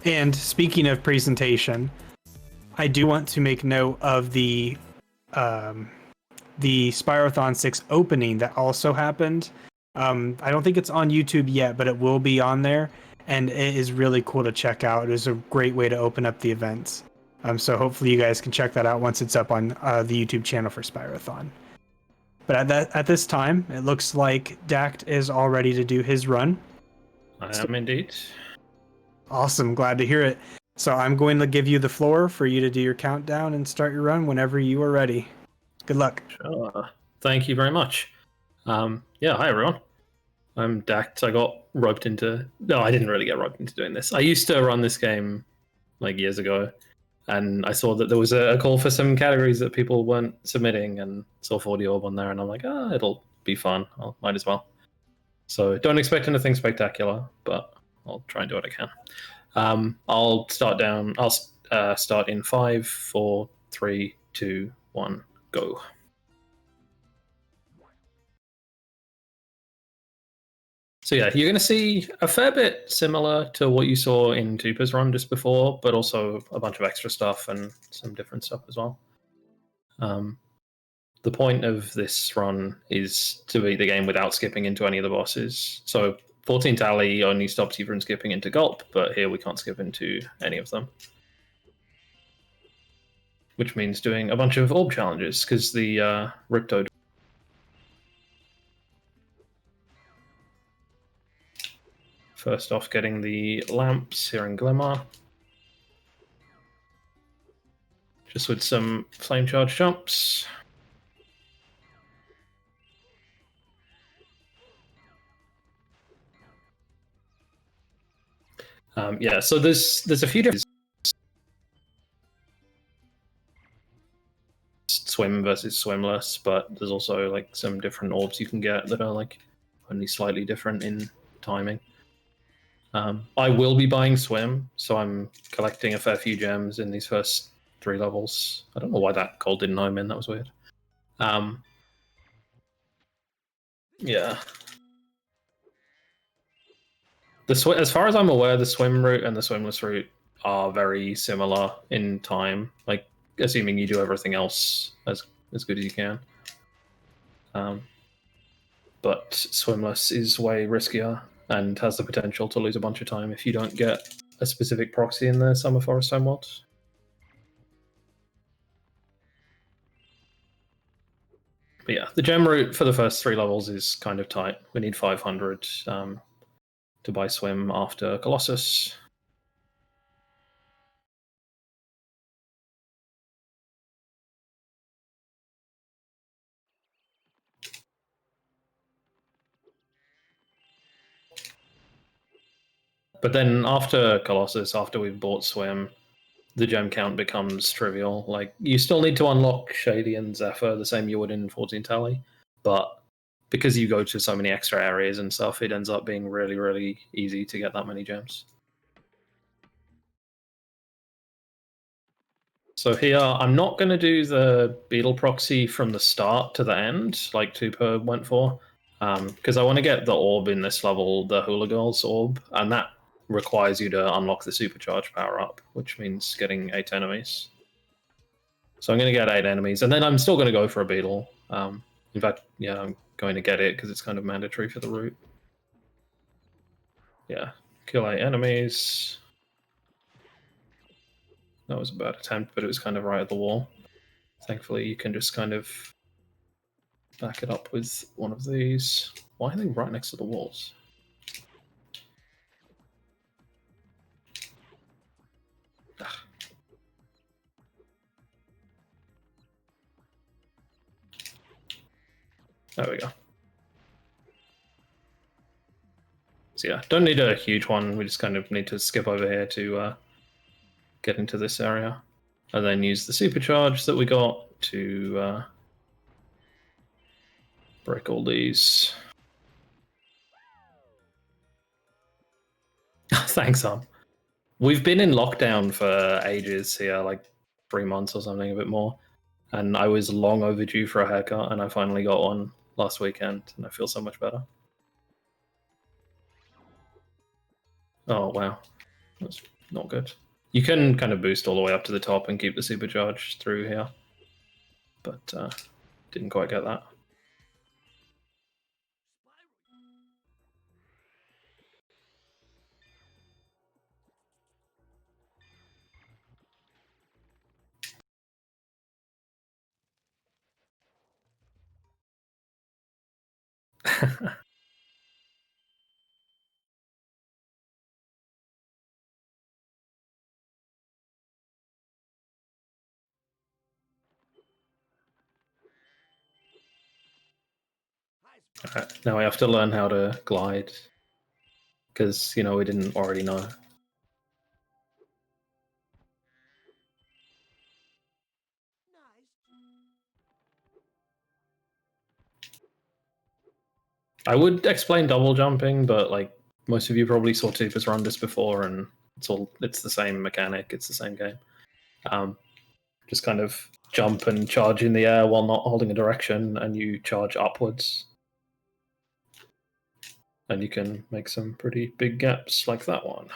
And speaking of presentation, I do want to make note of the Spyrothon 6 opening that also happened. I don't think it's on YouTube yet, but it will be on there, and it is really cool to check out. It is a great way to open up the events. So hopefully you guys can check that out once it's up on the YouTube channel for Spyrothon. But at this time, it looks like Dact is all ready to do his run. I am indeed. Awesome, glad to hear it. So I'm going to give you the floor for you to do your countdown and start your run whenever you are ready. Good luck. Sure. Thank you very much. Yeah, hi everyone. I'm Dact. I got roped into... No, I didn't really get roped into doing this. I used to run this game like years ago, and I saw that there was a call for some categories that people weren't submitting, and saw 40 Orb on there, and I'm like, it'll be fun. I might as well. So don't expect anything spectacular, but I'll try and do what I can. I'll start down. I'll start in 5, 4, 3, 2, 1, go. So yeah, you're going to see a fair bit similar to what you saw in Tupa's run just before, but also a bunch of extra stuff and some different stuff as well. The point of this run is to beat the game without skipping into any of the bosses. So 14 Tally only stops you from skipping into Gulp, but here we can't skip into any of them. Which means doing a bunch of orb challenges, because the Riptoad... First off, getting the lamps here in Glimmer. Just with some flame charge jumps. Yeah, so there's a few different swim versus swimless, but there's also like some different orbs you can get that are like only slightly different in timing. I will be buying swim, so I'm collecting a fair few gems in these first 3 levels. I don't know why that gold didn't home in, that was weird. Yeah. As far as I'm aware, the swim route and the swimless route are very similar in time, like assuming you do everything else as good as you can. But swimless is way riskier and has the potential to lose a bunch of time if you don't get a specific proxy in the Summer Forest Home mod. But yeah, the gem route for the first 3 levels is kind of tight. We need 500 to buy swim after Colossus. But then after Colossus, after we've bought swim, the gem count becomes trivial. Like, you still need to unlock Shady and Zephyr the same you would in 14 Tally, but because you go to so many extra areas and stuff, it ends up being really, really easy to get that many gems. So here, I'm not going to do the Beetle proxy from the start to the end, like Tupa went for, because I want to get the orb in this level, the Hula Girls orb, and that requires you to unlock the Supercharge power-up, which means getting 8 enemies. So I'm going to get 8 enemies, and then I'm still going to go for a Beetle. In fact, yeah, I'm going to get it because it's kind of mandatory for the route. Yeah, kill 8 enemies. That was a bad attempt, but it was kind of right at the wall. Thankfully, you can just kind of back it up with one of these. Why are they right next to the walls? Ugh. There we go. So yeah, don't need a huge one. We just kind of need to skip over here to get into this area. And then use the supercharge that we got to break all these. Thanks, We've been in lockdown for ages here, like 3 months or something, a bit more. And I was long overdue for a haircut, and I finally got one last weekend, and I feel so much better. Oh, wow. That's not good. You can kind of boost all the way up to the top and keep the supercharge through here, but didn't quite get that. Alright, now we have to learn how to glide, because, you know, we didn't already know. I would explain double jumping, but like most of you probably saw Tupus run this before, and it's the same mechanic, it's the same game. Just kind of jump and charge in the air while not holding a direction, and you charge upwards. And you can make some pretty big gaps like that one.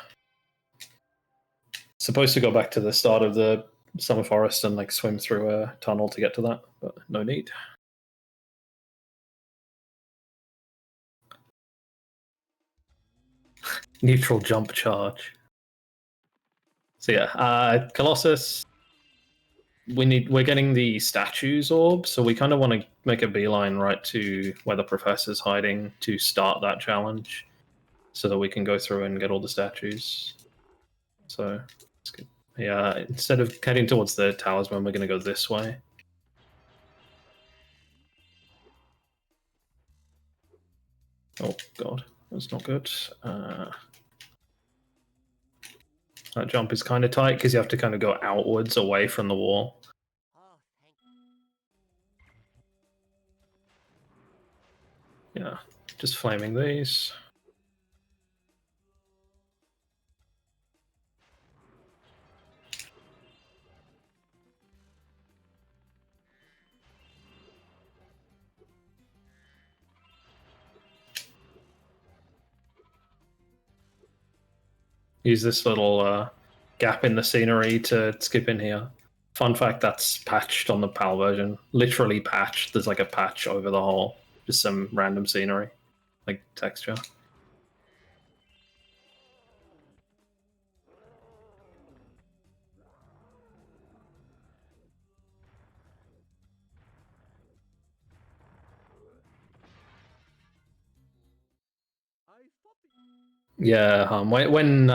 Supposed to go back to the start of the summer forest and like swim through a tunnel to get to that, but no need. Neutral jump charge. So yeah, Colossus. We're getting the statues orb, so we kind of want to make a beeline right to where the professor's hiding to start that challenge, so that we can go through and get all the statues. So yeah, instead of heading towards the talisman, we're going to go this way. Oh god, that's not good. That jump is kind of tight because you have to kind of go outwards away from the wall. Yeah, just flaming these. Use this little gap in the scenery to skip in here. Fun fact, that's patched on the PAL version. Literally patched. There's like a patch over the whole. Just some random scenery, like texture. Yeah, when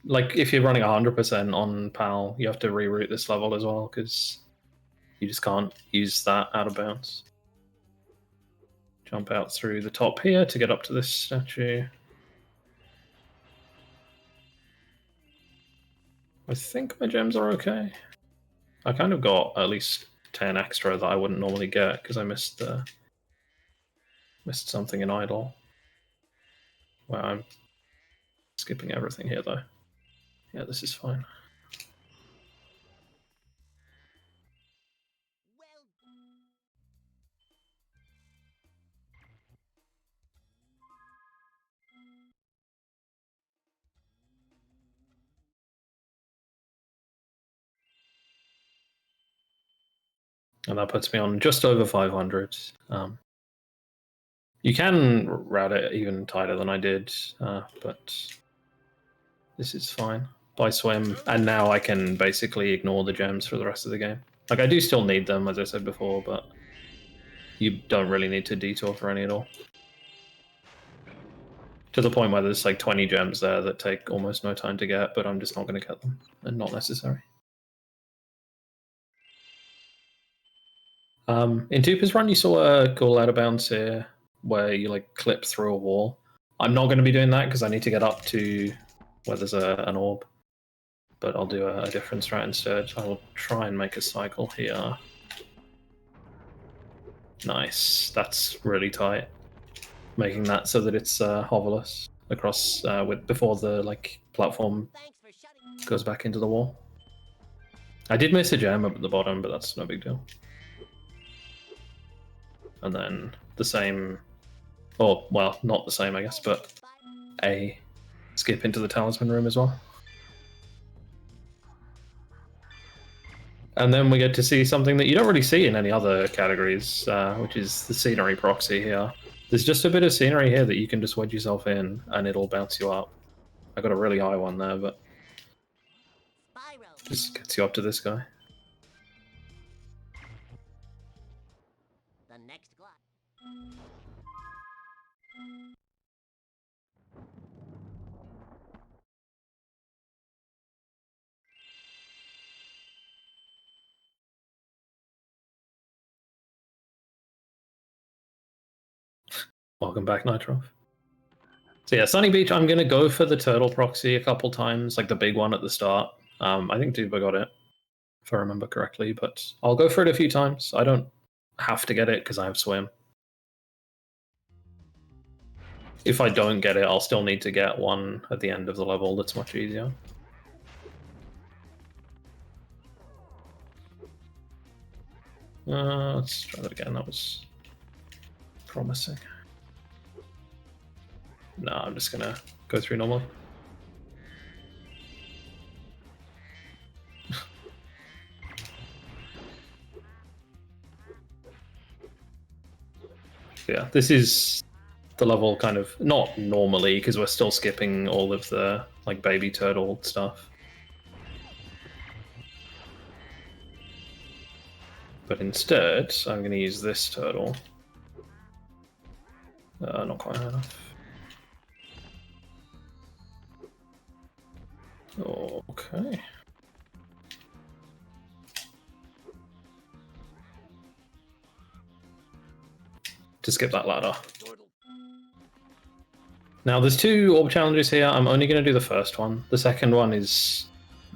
like if you're running 100% on PAL, you have to reroute this level as well because you just can't use that out of bounds. Jump out through the top here to get up to this statue. I think my gems are okay. I kind of got at least 10 extra that I wouldn't normally get because I missed something in idle. Well, I'm skipping everything here though. Yeah, this is fine. And that puts me on just over 500. You can route it even tighter than I did, but this is fine. By swim, and now I can basically ignore the gems for the rest of the game. Like, I do still need them, as I said before, but you don't really need to detour for any at all. To the point where there's like 20 gems there that take almost no time to get, but I'm just not going to get them, and not necessary. In Tupus Run, you saw a cool out of bounds here where you like clip through a wall. I'm not going to be doing that because I need to get up to where there's an orb, but I'll do a different strat instead. I will try and make a cycle here. Nice, that's really tight. Making that so that it's hoverless across before the like platform goes back into the wall. I did miss a gem up at the bottom, but that's no big deal. And then the same, or well, not the same, I guess, but a skip into the talisman room as well. And then we get to see something that you don't really see in any other categories, which is the scenery proxy here. There's just a bit of scenery here that you can just wedge yourself in, and it'll bounce you up. I got a really high one there, but Spyro. just gets you up to this guy. The next glide. Welcome back, Nitrov. So yeah, Sunny Beach, I'm going to go for the turtle proxy a couple times, like the big one at the start. I think Duba got it, if I remember correctly, but I'll go for it a few times. I don't have to get it because I have swim. If I don't get it, I'll still need to get one at the end of the level that's much easier. Let's try that again, that was promising. No, I'm just gonna go through normally. Yeah, this is the level kind of not normally because we're still skipping all of the like baby turtle stuff. But instead, I'm going to use this turtle. Not quite high enough. Okay. To skip that ladder. Now there's two orb challenges here. I'm only going to do the first one. The second one is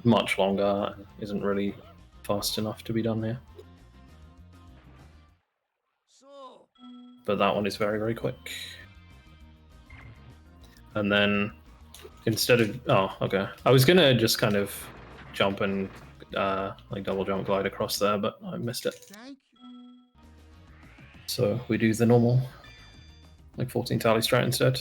much longer and isn't really fast enough to be done here. But that one is very, very quick. And then instead of... Oh, okay. I was going to just kind of jump and like double jump glide across there, but I missed it. So we do the normal, like 14 tally strat instead.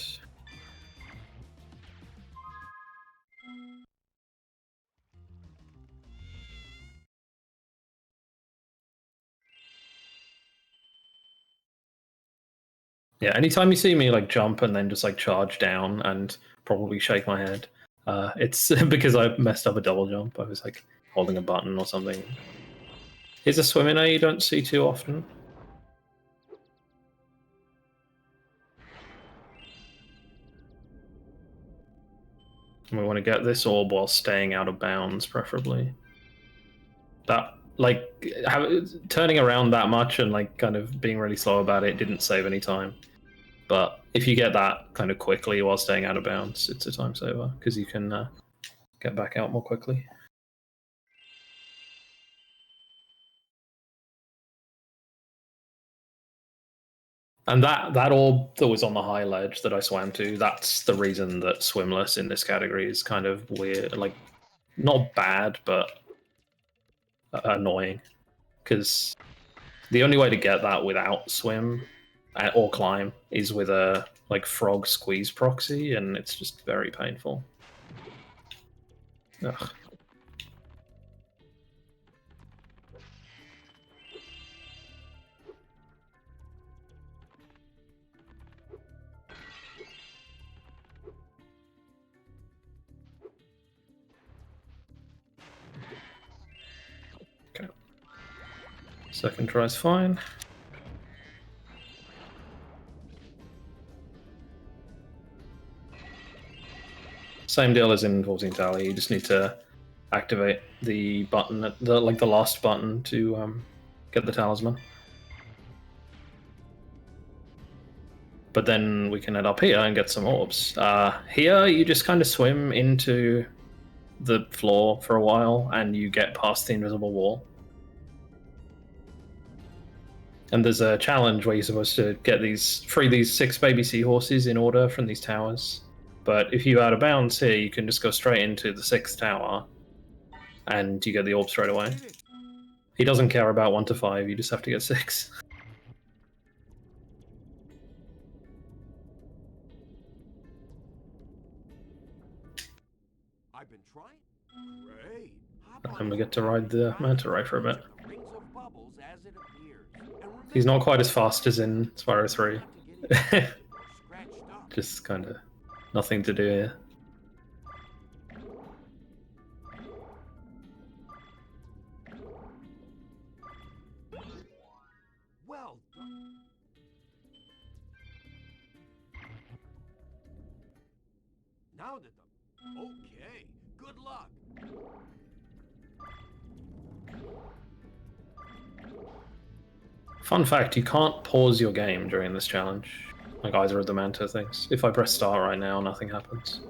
Yeah, anytime you see me like jump and then just like charge down and probably shake my head, it's because I messed up a double jump. I was like holding a button or something. Here's a swim in air you don't see too often. And we want to get this orb while staying out of bounds, preferably. That, like, turning around that much and like kind of being really slow about it didn't save any time. But if you get that kind of quickly while staying out of bounds, it's a time saver because you can get back out more quickly. And that orb that was on the high ledge that I swam to, that's the reason that swimless in this category is kind of weird, like not bad, but annoying. Because the only way to get that without swim or climb is with a like frog squeeze proxy, and it's just very painful. Ugh. Okay. Second try's fine. Same deal as in 14 tally. You just need to activate the button, the last button to get the talisman. But then we can head up here and get some orbs. Here, you just kind of swim into the floor for a while, and you get past the invisible wall. And there's a challenge where you're supposed to get free these 6 baby seahorses in order from these towers. But if you're out of bounds here, you can just go straight into the 6th tower, and you get the orb straight away. He doesn't care about 1 to 5, you just have to get 6. I've been trying. And then we get to ride the manta ray for a bit. He's not quite as fast as in Spyro 3. Just kind of nothing to do here. Well done. Now that the... Okay, good luck. Fun fact, you can't pause your game during this challenge, like either of the manta things. If I press start right now, nothing happens.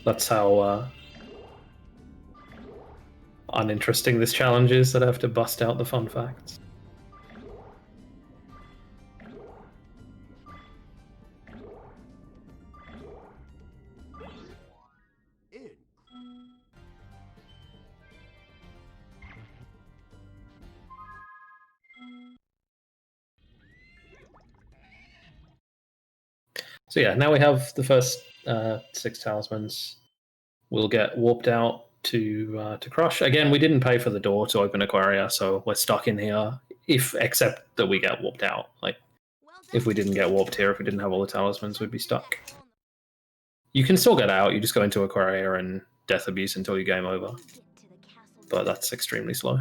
That's how uninteresting this challenge is, that I have to bust out the fun facts. So yeah, now we have the first 6 talismans. We'll get warped out to Crush. Again, we didn't pay for the door to open Aquaria, so we're stuck in here. Except that we get warped out. Like, if we didn't get warped here, if we didn't have all the talismans, we'd be stuck. You can still get out. You just go into Aquaria and Death Abuse until you game over. But that's extremely slow.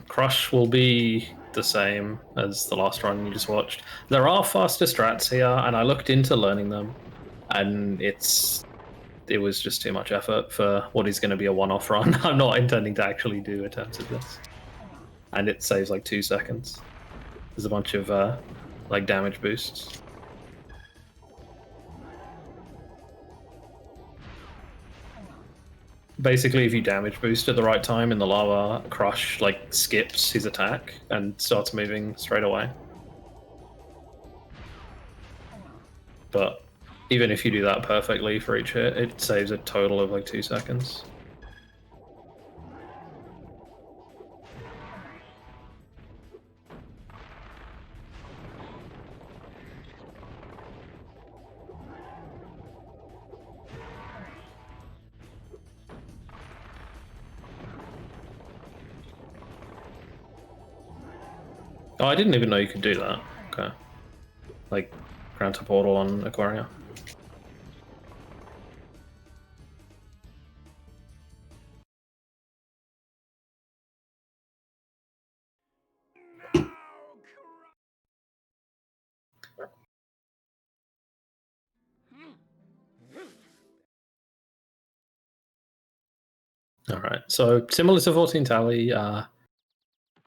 Crush will be the same as the last run you just watched. There are faster strats here, and I looked into learning them, and it was just too much effort for what is going to be a one-off run. I'm not intending to actually do attempts at this. And it saves like 2 seconds. There's a bunch of like damage boosts. Basically, if you damage boost at the right time in the lava, Crush like skips his attack and starts moving straight away. But even if you do that perfectly for each hit, it saves a total of like 2 seconds. Oh, I didn't even know you could do that. Okay. Like, grant a portal on Aquaria. Alright, so similar to 14 Tally,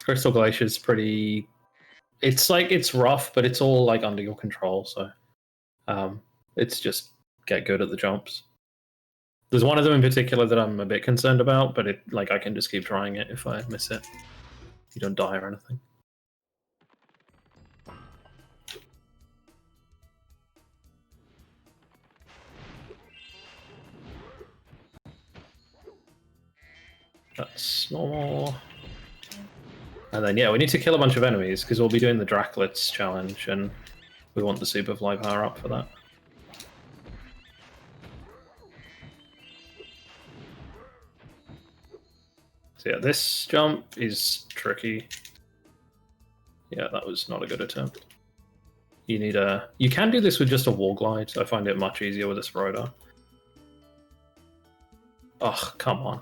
Crystal Glacier's pretty... It's rough, but it's all like under your control, so it's just get good at the jumps. There's one of them in particular that I'm a bit concerned about, but I can just keep trying it if I miss it. You don't die or anything. That's normal. And then, yeah, we need to kill a bunch of enemies, because we'll be doing the Draclets challenge, and we want the Superfly power up for that. So yeah, this jump is tricky. Yeah, that was not a good attempt. You can do this with just a wall glide. I find it much easier with a Spyro. Ugh, come on.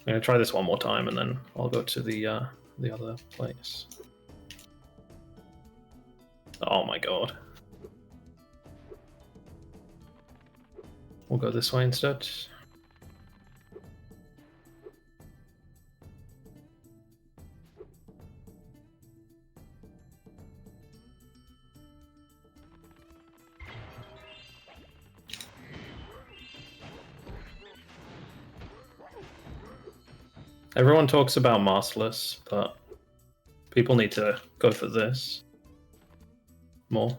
I'm gonna try this one more time, and then I'll go to the other place. Oh my god. We'll go this way instead. Everyone talks about Masterless, but people need to go for this more.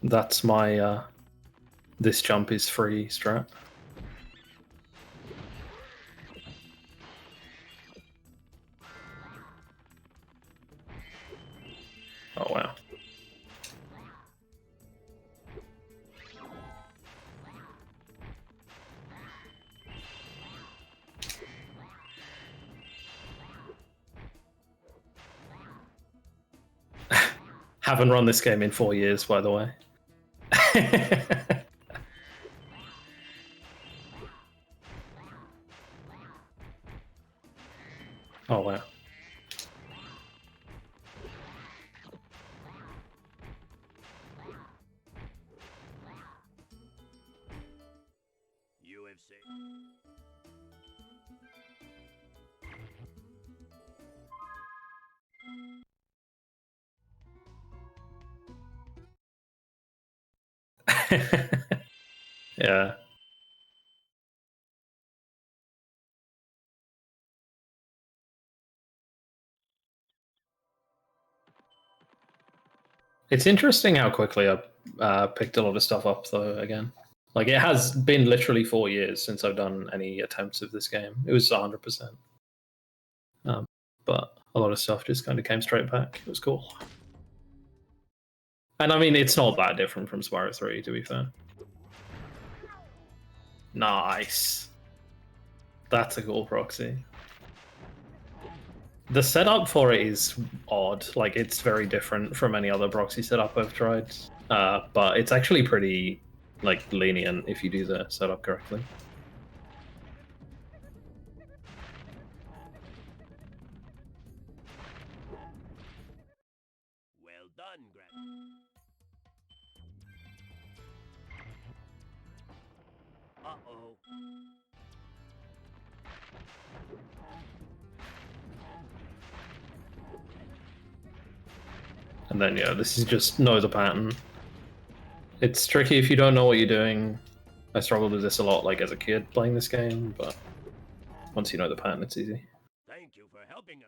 That's my this jump is free strat. Oh wow. Haven't run this game in 4 years, by the way. Oh wow. UFC. Yeah. It's interesting how quickly I picked a lot of stuff up, though, again. Like, it has been literally 4 years since I've done any attempts of this game. It was 100%. But a lot of stuff just kind of came straight back. It was cool. And I mean, it's not that different from Spyro 3, to be fair. Nice. That's a cool proxy. The setup for it is odd. Like, it's very different from any other proxy setup I've tried. But it's actually pretty, like, lenient if you do the setup correctly. Well done, Grant. Uh-oh. And then, yeah, this is just know the pattern. It's tricky if you don't know what you're doing. I struggled with this a lot, like, as a kid playing this game, but once you know the pattern, it's easy. Thank you for helping us.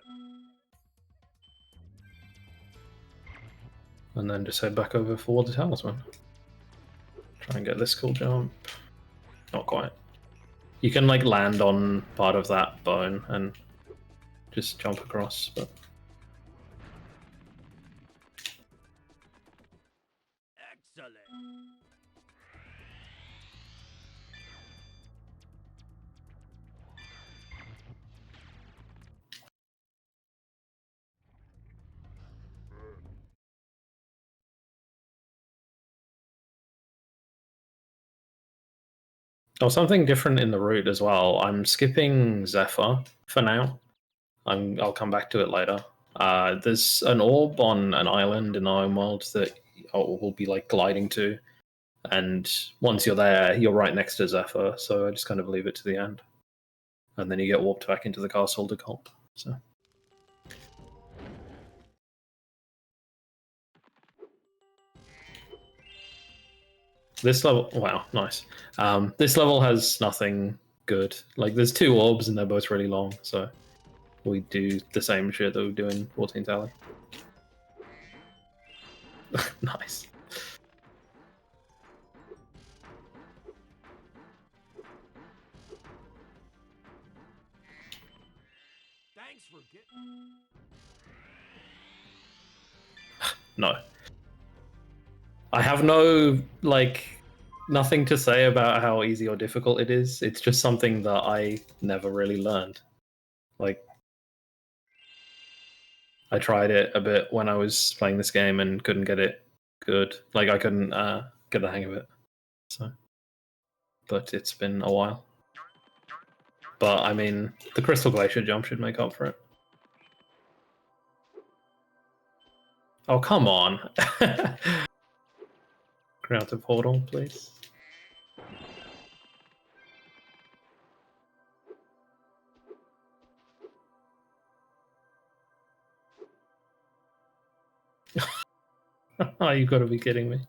And then just head back over for the talisman. Try and get this cool jump. Not quite. You can, like, land on part of that bone and just jump across, but... Excellent. Oh, something different in the route as well. I'm skipping Zephyr for now. I'll come back to it later. There's an orb on an island in the home world that we'll be like gliding to, and once you're there, you're right next to Zephyr. So I just kind of leave it to the end, and then you get warped back into the castle to comp. So. This level, wow, nice. This level has nothing good. Like, there's 2 orbs and they're both really long, so we do the same shit that we do in 14th Alley. Nice. Thanks for getting... No. I have no, like, nothing to say about how easy or difficult it is. It's just something that I never really learned. Like, I tried it a bit when I was playing this game and couldn't get it good. Like, I couldn't get the hang of it. So, but it's been a while. But, I mean, the Crystal Glacier jump should make up for it. Oh, come on. Grant a portal, please. Oh, you've got to be kidding me.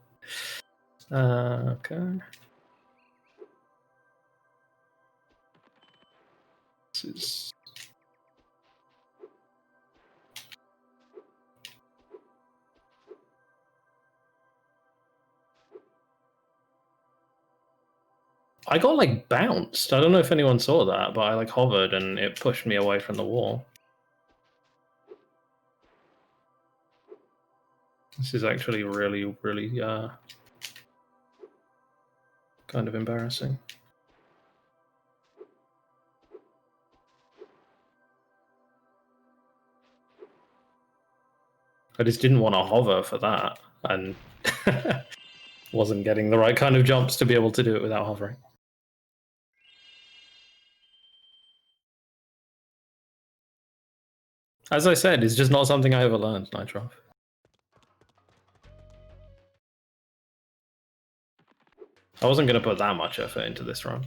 Okay. This is... I got like bounced. I don't know if anyone saw that, but I like hovered and it pushed me away from the wall. This is actually really, really kind of embarrassing. I just didn't want to hover for that, and wasn't getting the right kind of jumps to be able to do it without hovering. As I said, it's just not something I ever learned, Nitro. I wasn't going to put that much effort into this run.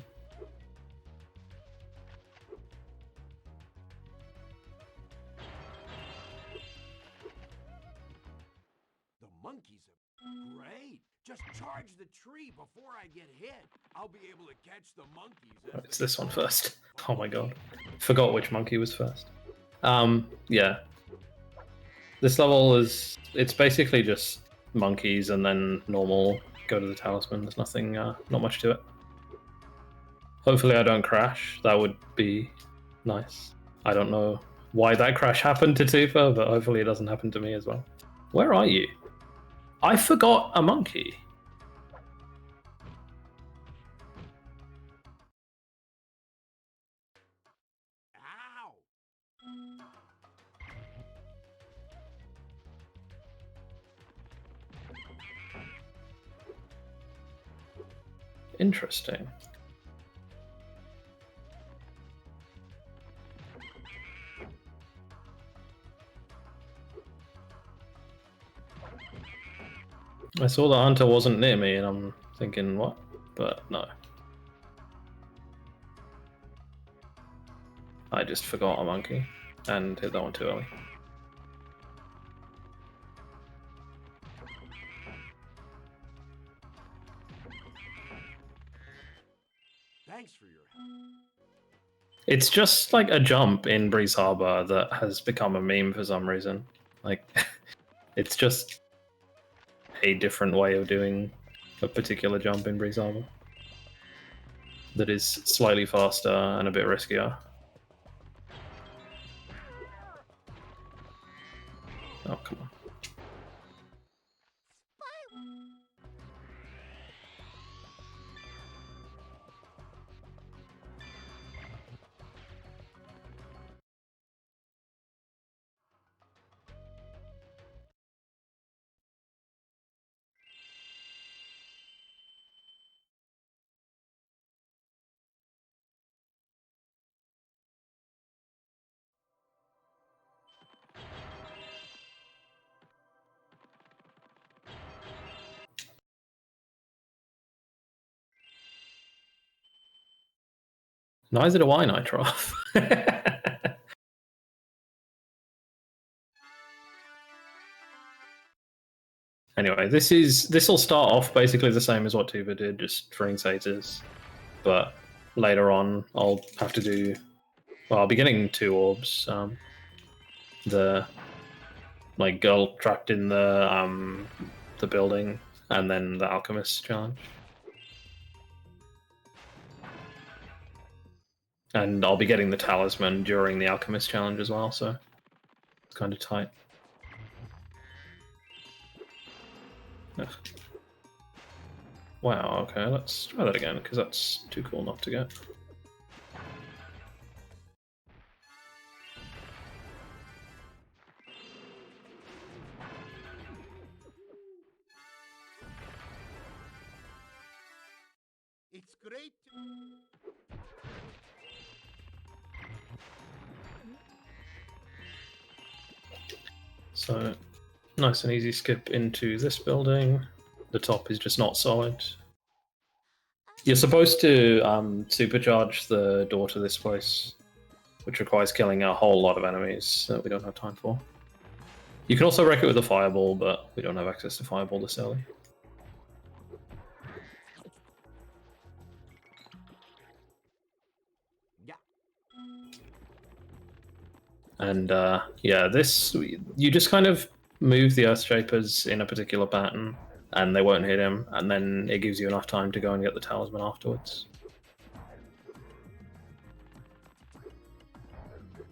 The monkeys are great. Just charge the tree before I get hit. I'll be able to catch the monkeys. Oh, it's this one first. Oh my god. Forgot which monkey was first. Yeah. This level it's basically just monkeys and then normal go to the talisman. There's nothing, not much to it. Hopefully I don't crash. That would be nice. I don't know why that crash happened to Tufa, but hopefully it doesn't happen to me as well. Where are you? I forgot a monkey. Ow! Interesting. I saw the hunter wasn't near me and I'm thinking, what? But no. I just forgot a monkey and hit that one too early. Thanks for your help. It's just like a jump in Breeze Harbor that has become a meme for some reason. Like, it's just a different way of doing a particular jump in Breeze Harbor that is slightly faster and a bit riskier. Oh, come on. Neither do I, Nitro. Anyway, this will start off basically the same as what Tuba did, just freeing satyrs. But later on, I'll have to do. Well, I'll be getting 2 orbs. The like girl trapped in the building, and then the alchemist challenge. And I'll be getting the talisman during the alchemist challenge as well, so it's kind of tight. Ugh. Wow, okay, let's try that again, because that's too cool not to get. It's great. So, nice and easy skip into this building. The top is just not solid. You're supposed to supercharge the door to this place, which requires killing a whole lot of enemies that we don't have time for. You can also wreck it with a fireball, but we don't have access to fireball this early. Yeah. And yeah, you just kind of move the Earth Shapers in a particular pattern, and they won't hit him, and then it gives you enough time to go and get the talisman afterwards.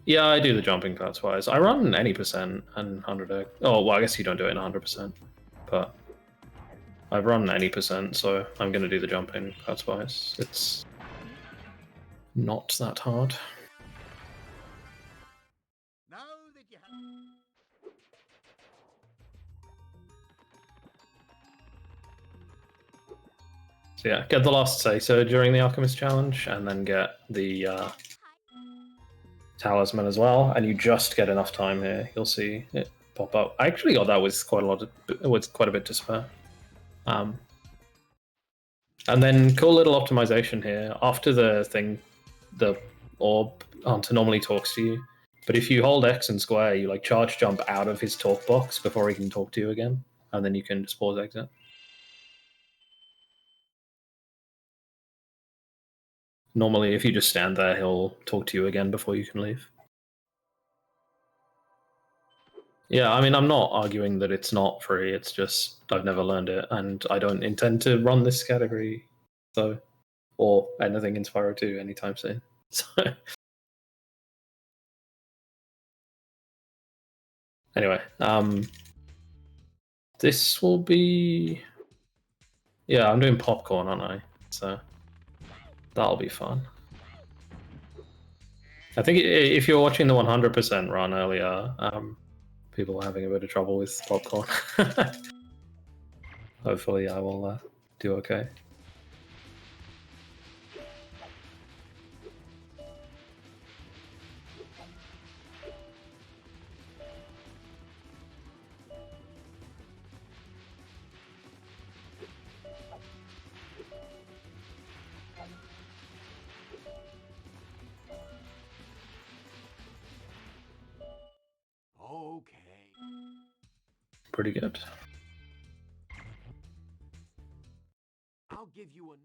Yeah, I do the jumping parts wise. I run any percent and 100x. Oh, well, I guess you don't do it in 100%, but I've run any percent, so I'm going to do the jumping parts wise. It's not that hard. Now that you have... So yeah, get the last say-so during the Alchemist Challenge, and then get the Talisman as well, and you just get enough time here. You'll see it pop up. I actually got that with quite a bit to spare. And then cool little optimization here. After the thing, the orb hunter normally talks to you, but if you hold X and square, you like charge jump out of his talk box before he can talk to you again, and then you can just pause exit. Normally, if you just stand there, he'll talk to you again before you can leave. Yeah, I mean, I'm not arguing that it's not free. It's just I've never learned it, and I don't intend to run this category, so or anything in Spyro 2 anytime soon. So anyway, this will be. Yeah, I'm doing popcorn, aren't I? So that'll be fun. I think if you're watching the 100% run earlier, people were having a bit of trouble with popcorn. Hopefully, I will do okay. Okay. Pretty good. I'll give you a...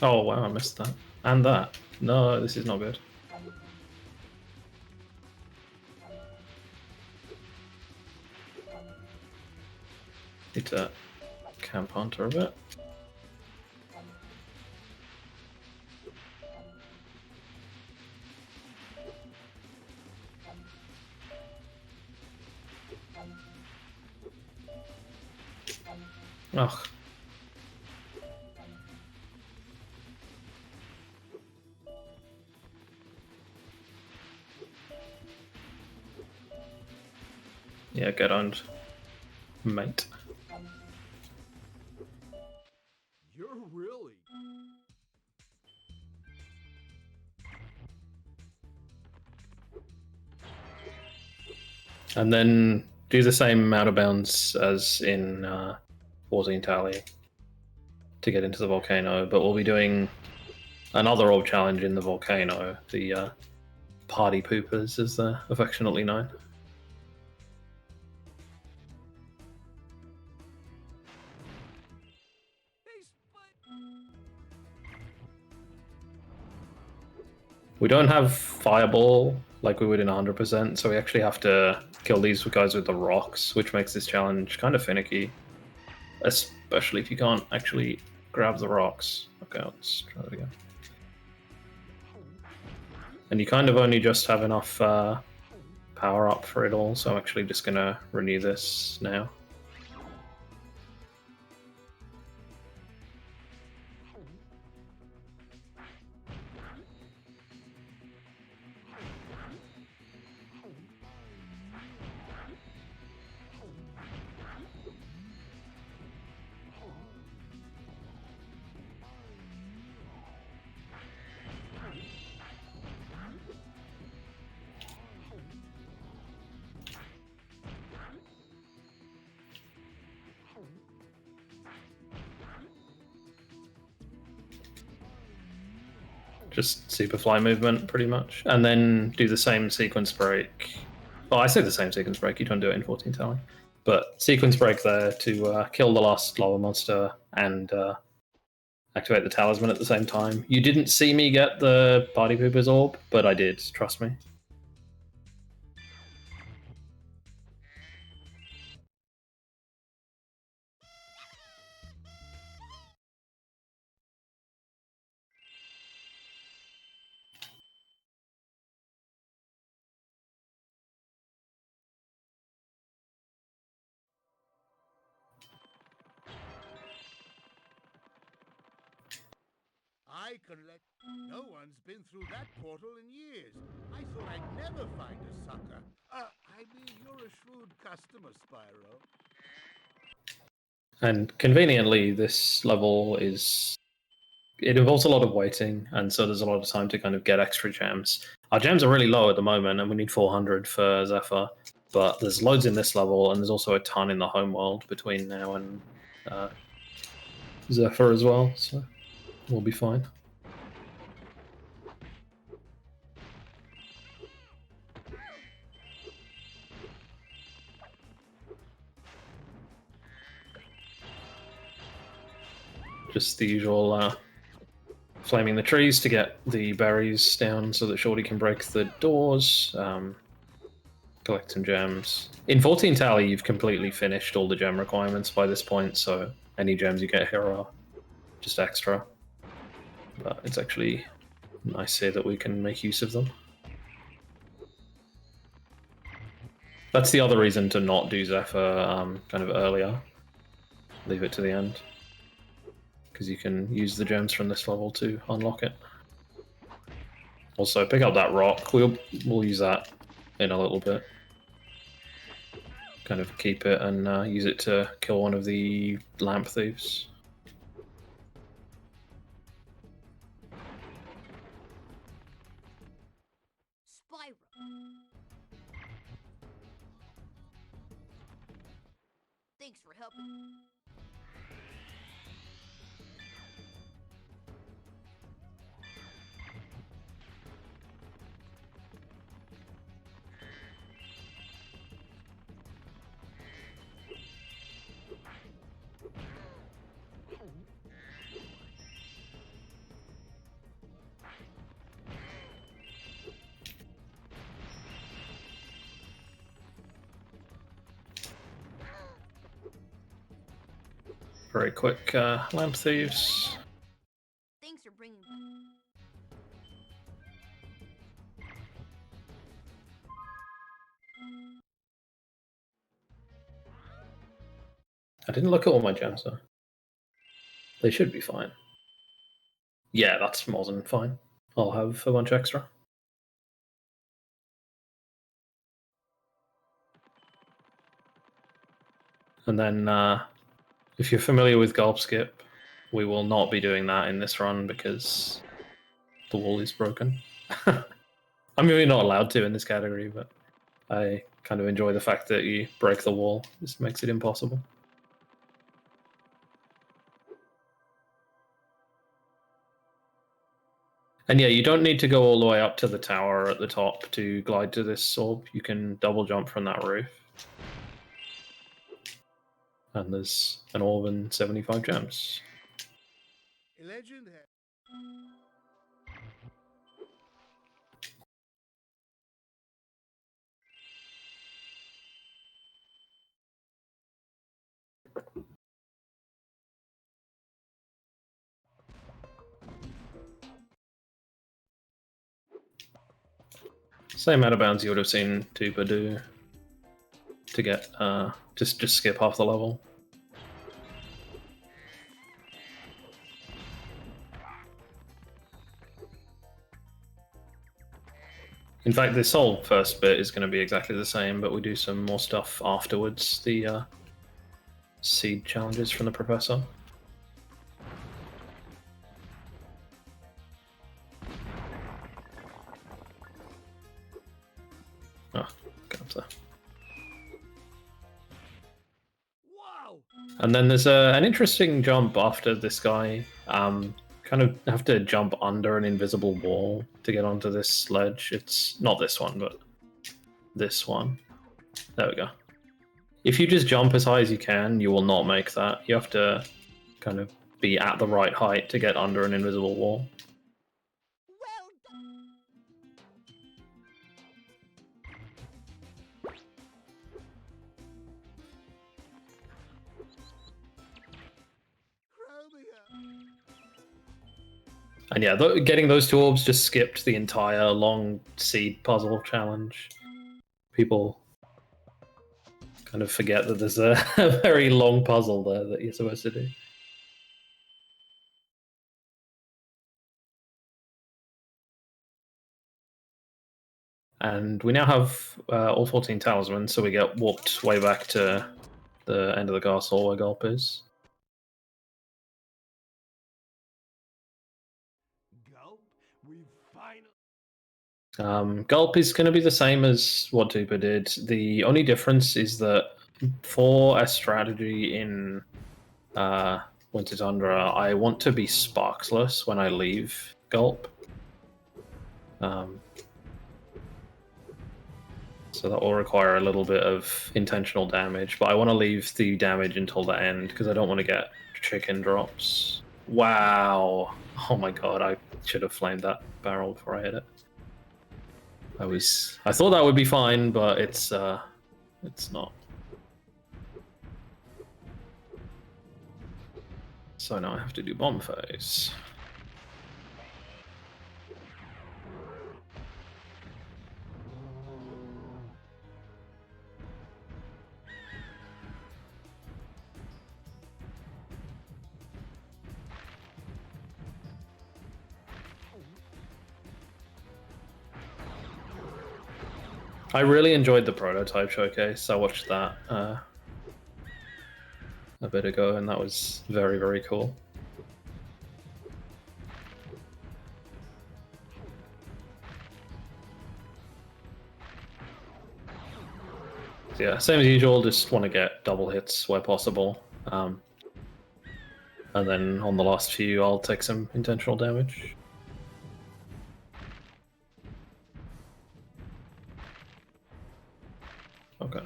Oh wow, I missed that. And that. No, this is not good. Need to camp hunter a bit. Ugh. Yeah, get owned, mate. You're really... And then do the same out of bounds as in 14 Tally to get into the volcano, but we'll be doing another orb challenge in the volcano, the party poopers as they're affectionately known. They split... We don't have fireball like we would in 100%, so we actually have to kill these guys with the rocks, which makes this challenge kind of finicky, especially if you can't actually grab the rocks. Okay, let's try that again. And you kind of only just have enough power up for it all, so I'm actually just gonna renew this now. Just super fly movement, pretty much. And then do the same sequence break. Well, I say the same sequence break, you don't do it in 14 Tally. But sequence break there to kill the last lava monster and activate the talisman at the same time. You didn't see me get the party poopers orb, but I did, trust me. I collect. No one's been through that portal in years. I thought I'd never find a sucker. I mean, you're a shrewd customer, Spyro. And conveniently, this level it involves a lot of waiting, and so there's a lot of time to kind of get extra gems. Our gems are really low at the moment, and we need 400 for Zephyr, but there's loads in this level, and there's also a ton in the home world between now and Zephyr as well, so we'll be fine. Just the usual flaming the trees to get the berries down so that Shorty can break the doors, collect some gems. In 14 Tally, you've completely finished all the gem requirements by this point, so any gems you get here are just extra. But it's actually nice here that we can make use of them. That's the other reason to not do Zephyr kind of earlier. Leave it to the end. Because you can use the gems from this level to unlock it. Also, pick up that rock. We'll use that in a little bit. Kind of keep it and use it to kill one of the lamp thieves. Spyro. Thanks for helping. Very quick lamp thieves. Thanks for bringing. I didn't look at all my gems though. They should be fine. Yeah, that's more than fine. I'll have a bunch extra. And then, if you're familiar with Gulp Skip, we will not be doing that in this run because the wall is broken. I mean, we're not allowed to in this category, but I kind of enjoy the fact that you break the wall. This makes it impossible. And yeah, you don't need to go all the way up to the tower at the top to glide to this orb. You can double jump from that roof. And there's an orb and 75 gems. Legend has. Same amount of bounds you would have seen Tuba do to get just skip half the level. In fact, this whole first bit is going to be exactly the same, but we do some more stuff afterwards. The seed challenges from the professor. Oh, get up there. Whoa! And then there's an interesting jump after this guy. Kind of have to jump under an invisible wall to get onto this ledge. It's not this one, but this one. There we go. If you just jump as high as you can, you will not make that. You have to kind of be at the right height to get under an invisible wall. Well done. Chromia. And yeah, getting those two orbs just skipped the entire long seed puzzle challenge. People kind of forget that there's a very long puzzle there that you're supposed to do. And we now have all 14 talismans, so we get warped way back to the end of the castle where Gulp is. Gulp, we finally. Gulp is going to be the same as what Tupa did. The only difference is that for a strategy in Winter Tundra, I want to be sparksless when I leave Gulp. So that will require a little bit of intentional damage, but I want to leave the damage until the end because I don't want to get chicken drops. Wow! Oh my god, I should have flamed that barrel before I hit it. I thought that would be fine, but it's not. So now I have to do bomb phase. I really enjoyed the prototype showcase. I watched that a bit ago, and that was very, very cool. So yeah, same as usual, just want to get double hits where possible. And then on the last few, I'll take some intentional damage. Okay.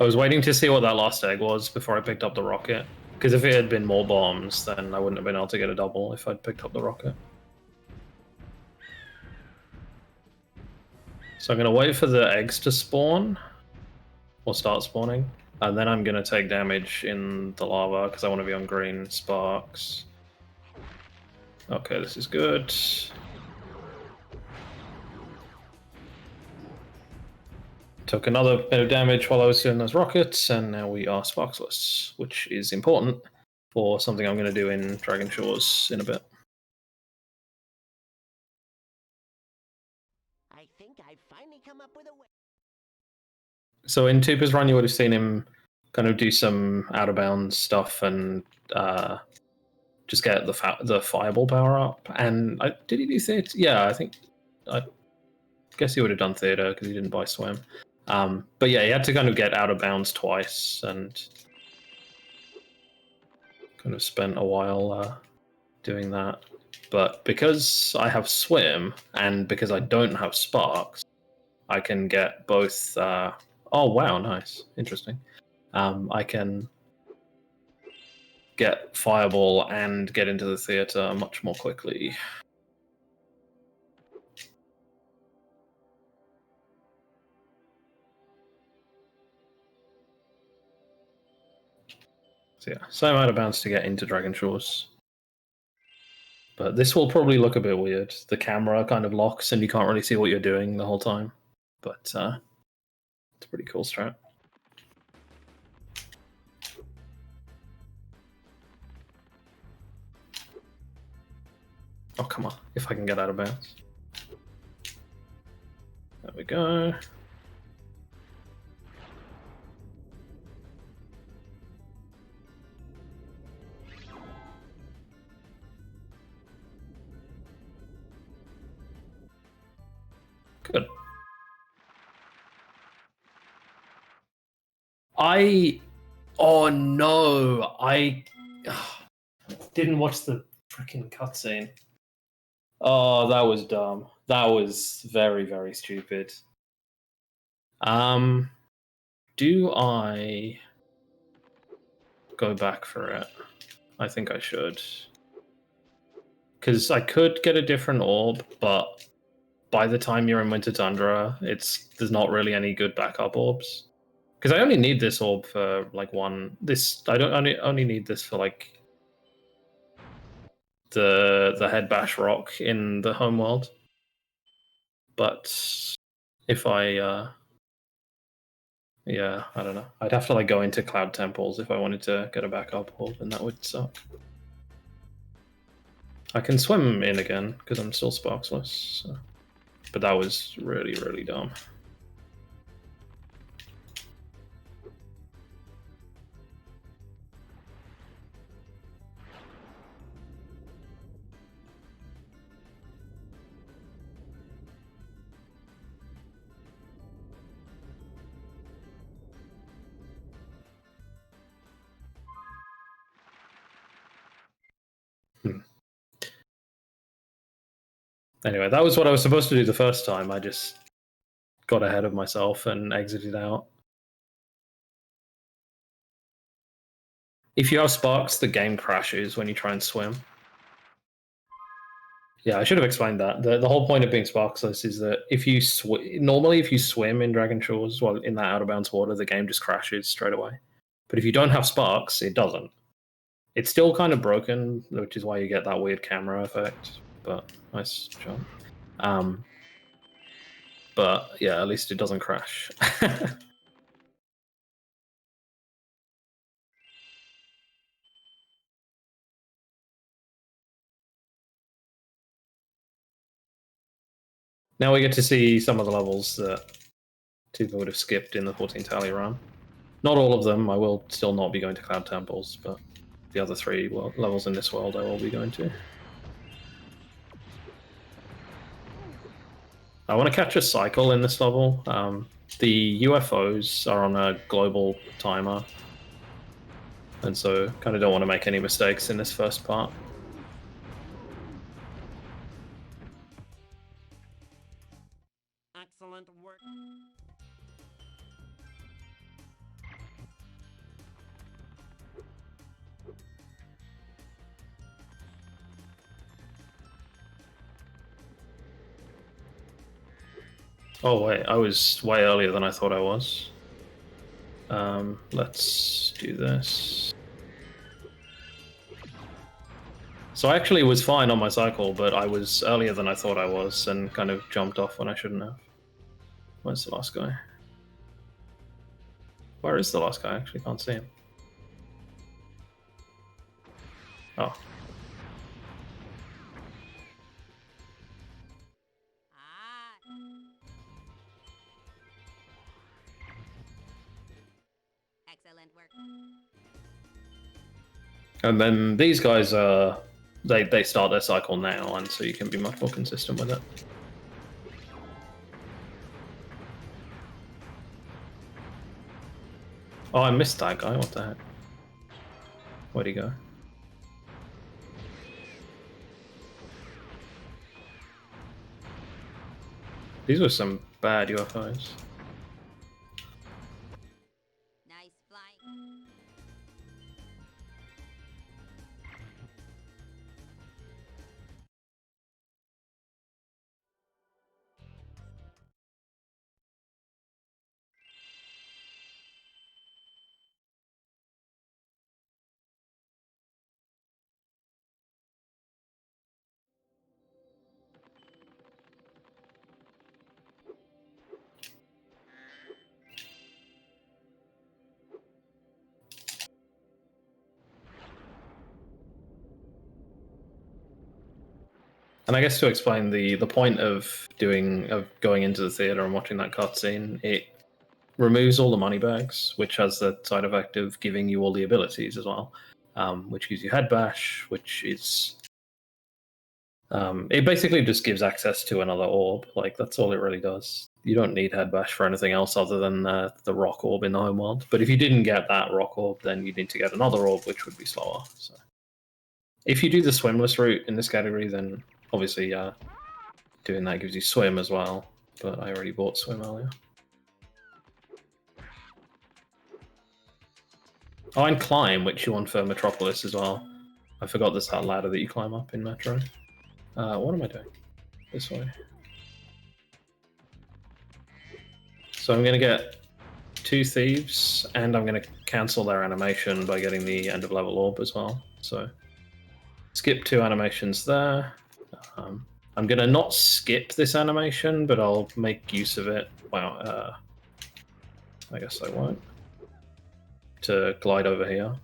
I was waiting to see what that last egg was before I picked up the rocket. Because if it had been more bombs, then I wouldn't have been able to get a double if I'd picked up the rocket. So I'm going to wait for the eggs to spawn, or start spawning, and then I'm going to take damage in the lava because I want to be on green sparks. Okay, this is good. Took another bit of damage while I was doing those rockets, and now we are sparksless, which is important for something I'm going to do in Dragon Shores in a bit. I think I've finally come up with a way. So in Tupa's run, you would have seen him kind of do some out of bounds stuff and just get the fireball power up. And did he do theater? Yeah, I guess he would have done theater because he didn't buy swim. But yeah, he had to kind of get out of bounds twice and kind of spent a while doing that. But because I have swim and because I don't have sparks, I can get both. Oh wow, nice, interesting. I can get fireball and get into the theater much more quickly. So yeah, same out of bounds to get into Dragon Shores. But this will probably look a bit weird. The camera kind of locks and you can't really see what you're doing the whole time. But it's a pretty cool strat. Oh, come on. If I can get out of bounds. There we go. Good. Oh no, I didn't watch the freaking cutscene. Oh, that was dumb. That was very, very stupid. Do I go back for it? I think I should. Because I could get a different orb, but by the time you're in Winter Tundra, there's not really any good backup orbs. Because I only need this orb for like one. I don't only need this for like the head bash rock in the home world. But if I yeah, I don't know. I'd have to like go into Cloud Temples if I wanted to get a backup orb, and that would suck. I can swim in again because I'm still sparksless. So but that was really, really dumb. Anyway, that was what I was supposed to do the first time. I just got ahead of myself and exited out. If you have sparks, the game crashes when you try and swim. Yeah, I should have explained that. The whole point of being sparkless is that if you normally if you swim in Dragon Shores, well, in that out of bounds water, the game just crashes straight away. But if you don't have sparks, it doesn't. It's still kind of broken, which is why you get that weird camera effect. But nice jump. But yeah, at least it doesn't crash. Now we get to see some of the levels that people would have skipped in the 14 tally run. Not all of them. I will still not be going to Cloud Temples, but the other 3 levels in this world I will be going to. I want to catch a cycle in this level. The UFOs are on a global timer, and so kind of don't want to make any mistakes in this first part. Excellent work. Oh wait, I was way earlier than I thought I was. Let's do this. So I actually was fine on my cycle, but I was earlier than I thought I was and kind of jumped off when I shouldn't have. Where's the last guy? Where is the last guy? I actually can't see him. Oh. Excellent work. And then these guys they start their cycle now, and so you can be much more consistent with it. Oh, I missed that guy. What the heck? Where'd he go? These were some bad UFOs. Nice flying. And I guess to explain the point of going into the theater and watching that cutscene, it removes all the money bags, which has the side effect of giving you all the abilities as well, which gives you head bash, which is it basically just gives access to another orb. Like that's all it really does. You don't need head bash for anything else other than the rock orb in the home world. But if you didn't get that rock orb, then you need to get another orb, which would be slower. So if you do the swimless route in this category, then obviously doing that gives you swim as well. But I already bought swim earlier. Oh, and climb, which you want for Metropolis as well. I forgot there's that ladder that you climb up in Metro. What am I doing? This way. So I'm going to get 2 thieves, and I'm going to cancel their animation by getting the end of level orb as well. So skip 2 animations there. I'm going to not skip this animation, but I'll make use of it. Wow, I guess I won't. To glide over here.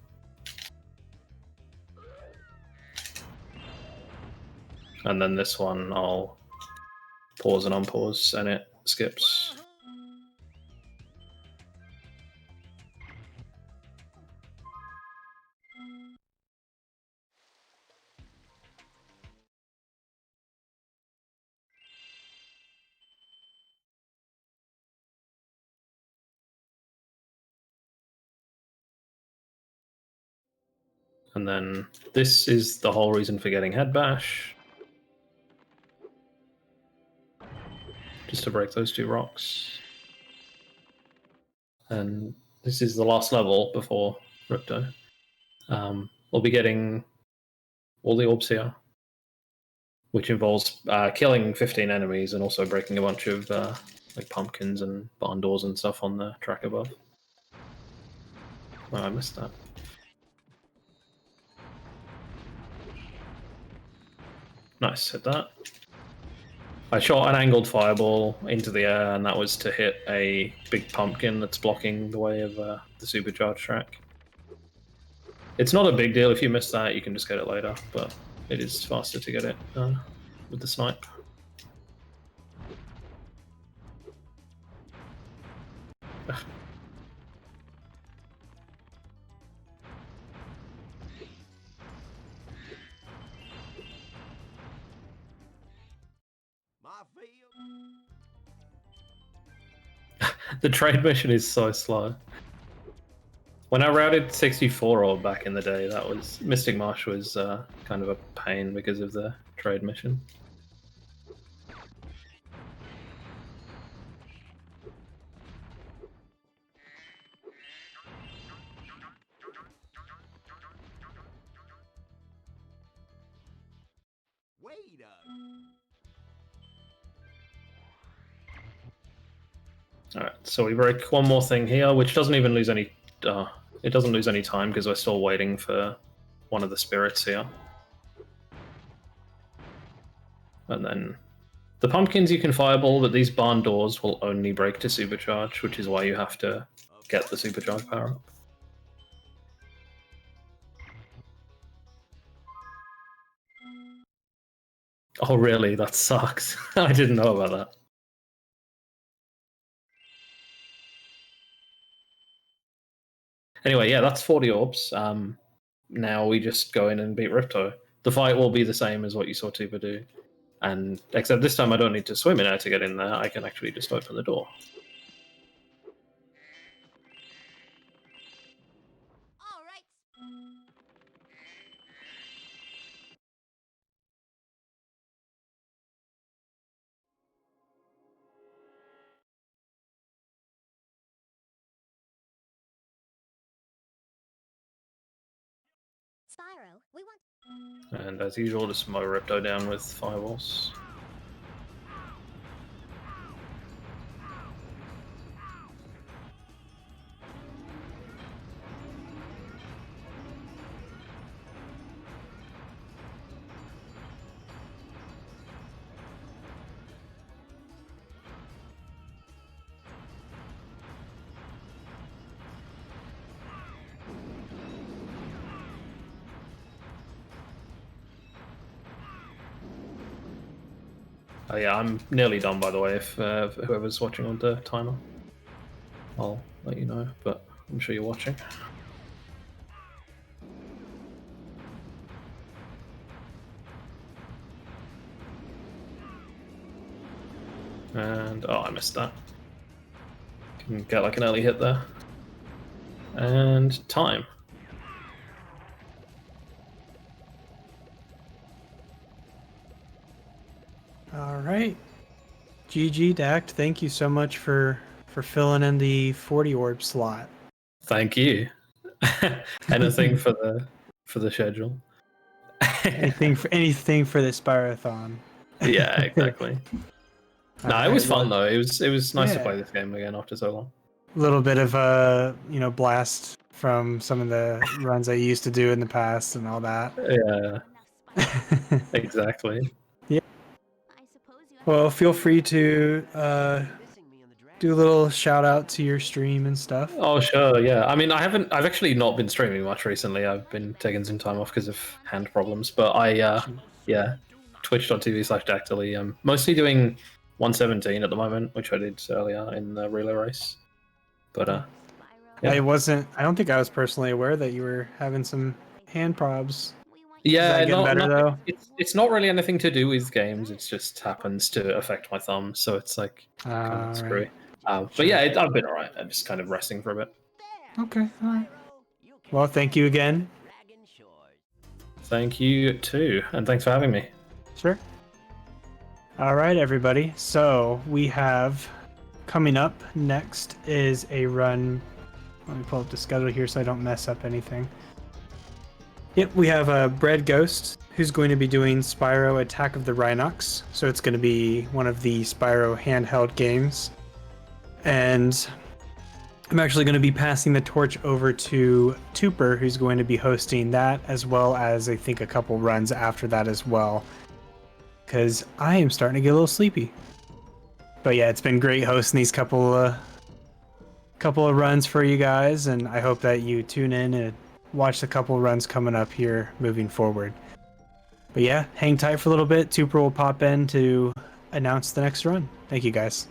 And then this one I'll pause and unpause, and it skips. And then this is the whole reason for getting head bash. Just to break those 2 rocks. And this is the last level before Ripto. We'll be getting all the orbs here, which involves killing 15 enemies and also breaking a bunch of like pumpkins and barn doors and stuff on the track above. Oh, I missed that. Nice, hit that. I shot an angled fireball into the air, and that was to hit a big pumpkin that's blocking the way of the supercharged track. It's not a big deal if you miss that, you can just get it later, but it is faster to get it with the snipe. The trade mission is so slow. When I routed 64 orb back in the day, that was Mystic Marsh was kind of a pain because of the trade mission. Wait Alright, so we break one more thing here, which doesn't even lose any... it doesn't lose any time because we're still waiting for one of the spirits here. And then the pumpkins you can fireball, but these barn doors will only break to supercharge, which is why you have to get the supercharge power up. Oh really? That sucks. I didn't know about that. Anyway, yeah, that's 40 orbs. Now we just go in and beat Ripto. The fight will be the same as what you saw Tuba do. And except this time I don't need to swim in there to get in there, I can actually just open the door. All right. Spyro, we want. And as usual, just mow Ripto down with fireballs. Oh yeah, I'm nearly done, by the way, if whoever's watching on the timer. I'll let you know, but I'm sure you're watching. And, oh, I missed that. Can get like an early hit there. And time. All right. GG, Dact. Thank you so much for filling in the 40 orb slot. Thank you. Anything for the schedule. anything for the Spyrothon. Yeah, exactly. No, it was fun though. It was nice to play this game again after so long. A little bit of a blast from some of the runs I used to do in the past and all that. Yeah, exactly. Yeah. I suppose you. Well, feel free to do a little shout out to your stream and stuff. Oh sure, yeah. I mean, I've actually not been streaming much recently. I've been taking some time off because of hand problems. But yeah, twitch.tv/Dactyly. I'm mostly doing 117 at the moment, which I did earlier in the relay race. But Spyro, Yeah. I don't think I was personally aware that you were having some hand probs. we want you Is that yeah, getting better, though? it's not really anything to do with games. It just happens to affect my thumb, so it's like kind of screwy. Right. But yeah, I've been alright. I'm just kind of resting for a bit. There, Okay, all right. Spyro, you can Well, thank you again. Dragon Shores. Thank you too, and thanks for having me. Sure. All right, everybody. So we have coming up next is a run. Let me pull up the schedule here so I don't mess up anything. Yep, we have a Bread Ghost who's going to be doing Spyro Attack of the Rhinox. So it's going to be one of the Spyro handheld games. And I'm actually going to be passing the torch over to Tooper, who's going to be hosting that, as well as I think a couple runs after that as well. Because I am starting to get a little sleepy. But yeah, it's been great hosting these couple of runs for you guys, and I hope that you tune in and watch the couple runs coming up here moving forward. But yeah, hang tight for a little bit. Tooper will pop in to announce the next run. Thank you guys.